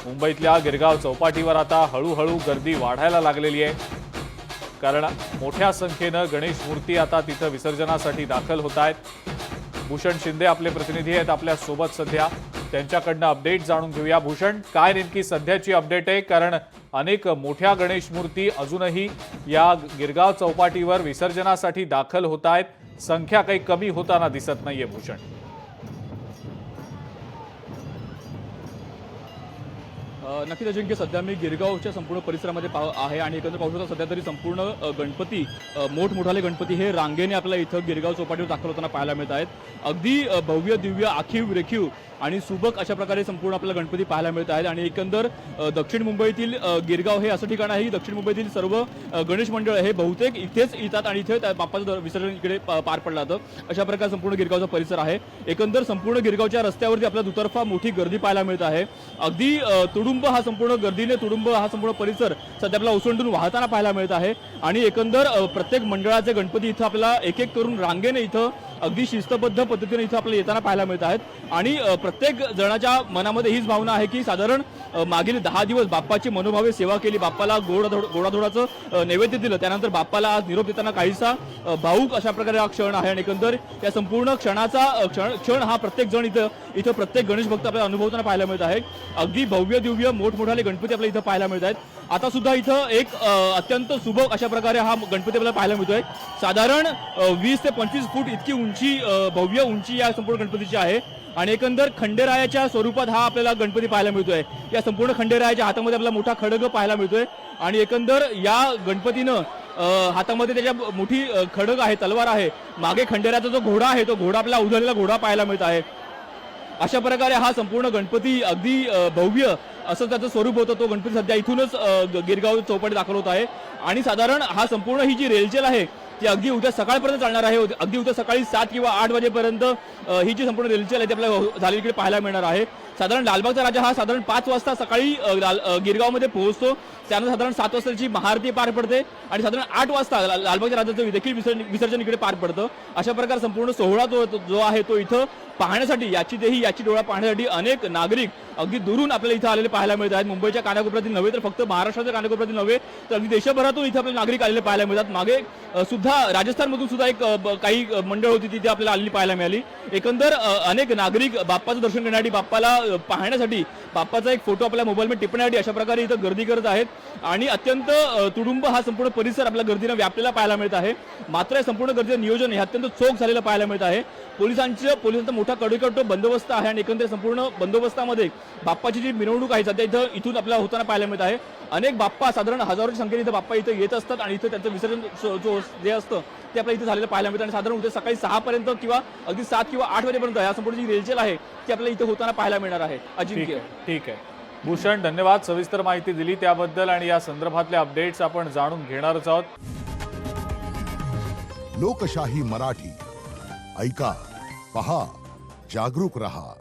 मुंबईतल्या गिरगाव चौपाटीवर आता हळूहळू गर्दी वाढायला लागलेली आहे, कारण मोठ्या संख्येनं गणेश मूर्ती आता तिथं विसर्जनासाठी दाखल होत आहेत। भूषण शिंदे आपले प्रतिनिधी आहेत आपल्या सोबत सध्या, त्यांच्याकडनं अपडेट जाणून घेऊया। भूषण, काय नेमकी सध्याची अपडेट आहे? कारण अनेक मोठ्या गणेश मूर्ती अजूनही या गिरगाव चौपाटीवर विसर्जनासाठी दाखल होत आहेत, संख्या काही कमी होताना दिसत नाहीये। भूषण, नक्कीच अजिंक्य, सध्या मी गिरगावच्या संपूर्ण परिसरामध्ये आहे आणि एकंदर पाहू शकता सध्या तरी संपूर्ण गणपती, मोठमोठाले गणपती हे रांगेने आपल्याला इथं गिरगाव चौपाटीवर दाखल होताना पाहायला मिळत आहेत। अगदी भव्य दिव्य आखीव रेखीव आणि सुबक अशा प्रकारे संपूर्ण आपल्याला गणपती पाहायला मिळत आहेत। आणि एकंदर दक्षिण मुंबईतील गिरगाव हे असं ठिकाण आहे की दक्षिण मुंबईतील सर्व गणेश मंडळ हे बहुतेक इथेच येतात आणि इथे बाप्पाचं विसर्जन इकडे पार पडलं जातं। अशा प्रकारे संपूर्ण गिरगावचा परिसर आहे। एकंदर संपूर्ण गिरगावच्या रस्त्यावरती आपल्याला दुतर्फा मोठी गर्दी पाहायला मिळत आहे। अगदी तुडुंब हा संपूर्ण गर्दीने तुडुंब हा संपूर्ण परिसर सध्या आपल्याला ओसंडून वाहताना पाहायला मिळत आहे। आणि एकंदर प्रत्येक मंडळाचे गणपती इथं आपल्याला एक एक करून रांगेने इथं अगदी शिस्तबद्ध पद्धतीने इथं आपल्याला येताना पाहायला मिळत आहेत। आणि प्रत्येक जणाच्या मनामध्ये हीच भावना आहे की साधारण मागील 10 दिवस बाप्पाची मनोभावे सेवा केली, बाप्पाला गोडाधोडाचं नैवेद्य दिलं, त्यानंतर बाप्पाला आज निरोप देताना काहीसा भाऊक अशा प्रकारे हा क्षण आहे। आणि एकंदर या संपूर्ण क्षणाचा क्षण हा प्रत्येक जण इथं प्रत्येक गणेश भक्त आपल्याला अनुभवताना पाहायला मिळत आहे। अगदी भव्य दिव्य मोठमोठाले गणपती आपल्याला इथं पाहायला मिळत आहेत। आता सुद्धा इथं एक अत्यंत सुबक अशा प्रकारे हा गणपती आपल्याला पाहायला मिळतोय। साधारण 20 ते 25 फूट इतकी उंची, भव्य उंची या संपूर्ण गणपतीची आहे। आणि एकंदर खंडेरायाच्या स्वरूपात हा आपल्याला गणपती पाहायला मिळतोय। या संपूर्ण खंडेरायाच्या हातामध्ये आपल्याला मोठा खड्ग पाहायला मिळतोय। आणि एकंदर या गणपतीनं हातामध्ये त्याच्या मोठी खड्ग आहे, तलवार आहे, मागे खंडेरायाचा जो घोडा आहे तो घोडा आपल्याला उधळलेला घोडा पाहायला मिळत आहे। अशा प्रकारे हा संपूर्ण गणपती अगदी भव्य असं त्याचं स्वरूप होतं। तो गणपती सध्या इथूनच गिरगाव चौपाटी दाखल होत आहे। आणि साधारण हा संपूर्ण ही जी रेलचेल आहे ती अगदी उद्या सकाळपर्यंत चालणार आहे। अगदी उद्या सकाळी 7 किंवा 8 वाजेपर्यंत ही जी संपूर्ण रेलचेल आहे ती आपल्याला झालेली इकडे पाहायला मिळणार आहे। साधारण लालबागचा राजा हा साधारण 5 वाजता सकाळी गिरगावमध्ये पोहोचतो, त्यानंतर साधारण 7 वाजता त्याची महाआरती पार पडते आणि साधारण 8 वाजता लालबागच्या राजाचं देखील विसर्जन इकडे पार पडतं। अशा प्रकारे संपूर्ण सोहळा जो आहे तो इथं पाहण्यासाठी, याची डोळा पाहण्यासाठी अनेक नागरिक अगदी दुरून आपल्याला इथं आलेले पाहायला मिळत आहेत। मुंबईच्या कानाकोपऱ्यातील नव्हे तर फक्त महाराष्ट्राच्या कानाकोपऱ्यातील नव्हे तर अगदी देशभरातून इथे आपल्याला नागरिक आलेले पाहायला मिळतात। मागे सुद्धा राजस्थानमधून सुद्धा एक काही मंडळ होती तिथे आपल्याला आलेली पाहायला मिळाली। एकंदर अनेक नागरिक बाप्पाचं दर्शन करण्यासाठी, बाप्पाला पाहण्यासाठी, बाप्पाचा एक फोटो आपल्या मोबाईलमध्ये टिपण्यासाठी अशा प्रकारे इथं गर्दी करत आहेत। आणि अत्यंत तुडुंब हा संपूर्ण परिसर आपल्या गर्दीनं व्यापलेला पाहायला मिळत आहे। मात्र संपूर्ण गर्दीचं नियोजन हे अत्यंत चोख झालेलं पाहायला मिळत आहे। पोलिसांचा मोठा कडेकट बंदोबस्त आहे। आणि एकंदर संपूर्ण बंदोबस्तामध्ये बाप्पाची जी मिरवणूक आहे सध्या इथून आपल्याला होताना पाहायला मिळत आहे। अनेक बाप्पा, साधारण हजारोच्या संख्येने इथं बाप्पा इथं येत असतात आणि इथं त्यांचं विसर्जन जे असतं ते आपल्याला इथं झालेलं पाहायला मिळतं। आणि साधारण उद्या सकाळी 6 पर्यंत किंवा अगदी 7 किंवा 8 वाजेपर्यंत या संपूर्ण जी रेलचेल आहे ती आपल्याला इथं होताना पाहायला मिळणार आहे। अजिंक्य, ठीक आहे भूषण, धन्यवाद सविस्तर माहिती दिली त्याबद्दल आणि या संदर्भातले अपडेट्स आपण जाणून घेणारच आहोत। लोकशाही मराठी ऐका, पहा, जागरूक रहा।